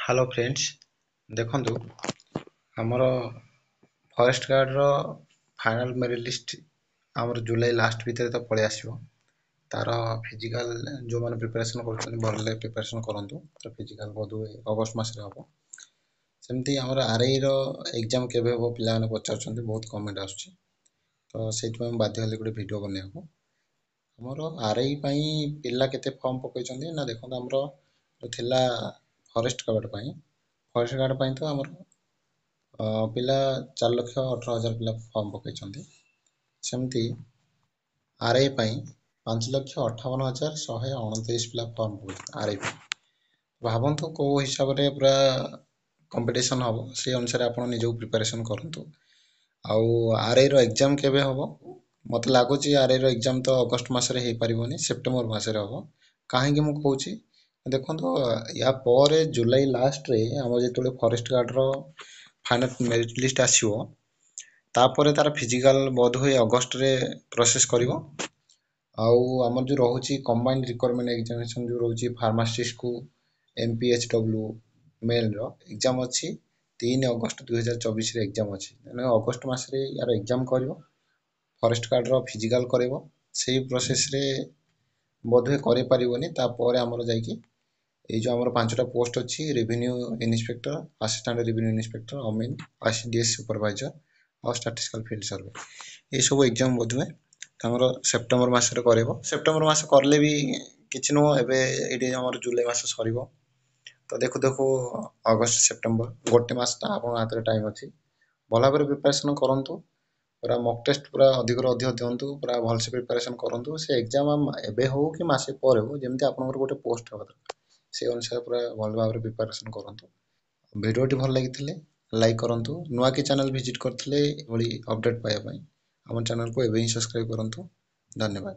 Hello friends देखंतु हमर forest guard रो final merit list हमर जुलाई लास्ट भीतर तो पळे आसीबो तार फिजिकल जो माने प्रिपरेशन करछन भरले प्रिपरेशन करंतु तो फिजिकल बोधु अगस्त मास रे हबो सेमती हमर आरआई रो एग्जाम केबे हबो पिला माने पचारछन बहुत कमेंट आछी तो सेट में बाध्य हले गुटे वीडियो बनेको हमर आरआई पई पिला केते फॉर्म पकैछन ना देखंतु हमर थिला फॉरेस्ट गार्ड पई फॉरेस्ट गार्ड पई तो हमर पिला 4,18,000 पिला फॉर्म पकैछन्ती सेमती आरआई पई 5,58,129 पिला फॉर्म पकैछन्ती आरआई पई भाबंतु को हिसाब रे पूरा कंपटीशन हबो से अनुसार आपण निजो प्रिपरेशन करंतु आउ आरआई रो एग्जाम केबे हबो मते लागुची आरआई रो एग्जाम तो अगस्त मास रे हे परिबोनी सेप्टेम्बर मास रे हबो काहे कि मु कहूची देखंतु या परे जुलाई लास्ट रे हम जेतले फॉरेस्ट गार्ड रो फाइनल मेरिट लिस्ट आसीबो तापर तार फिजिकल बोध होय अगस्त रे प्रोसेस करिवो आउ हमर जो रहउची कंबाइंड रिक्वायरमेंट एग्जामिनेशन जो रहउची फार्मासिस्ट को एमपीएचडब्ल्यू मेल रो एग्जाम अछि 3 अगस्त 2024 रे एग्जाम अछि माने अगस्त मास रे यार एग्जाम करिवो फॉरेस्ट गार्ड रो फिजिकल करिवो सेही प्रोसेस रे बोध होय करि परिबोनी तापर हमर जाई कि ए जो हमर पांचटा पोस्ट अछि revenue inspector assistant revenue inspector अमीन आईसीडीएस सुपरवाइजर और स्टैटिस्टिकल फील्ड सर्वे ए सब एग्जाम बोधवे हमर सेप्टेम्बर मास रे करबो सेप्टेम्बर मास करले भी किछ नो एबे एडी हमर जुलाई मास सरीबो तो देखो देखो अगस्त सेप्टेम्बर गोटे मास ता आपन हाथ रे टाइम अछि भला करे प्रिपरेशन करंतु पूरा मॉक टेस्ट पूरा अधिक रो अधिक दियंतु पूरा भल से प्रिपरेशन करंतु से एग्जाम एबे हो कि मासे पर हो जेमति आपनकर गोटे पोस्ट हो से अनुसार पूरा भल भाबरे प्रिपरेशन करंतु भिडियोटी भल लागिथिले लाइक करंतु नुआ के चैनल विजिट करथिले ओली अपडेट पाया पई हमर चैनल को एबे ही सब्सक्राइब करंतु धन्यवाद।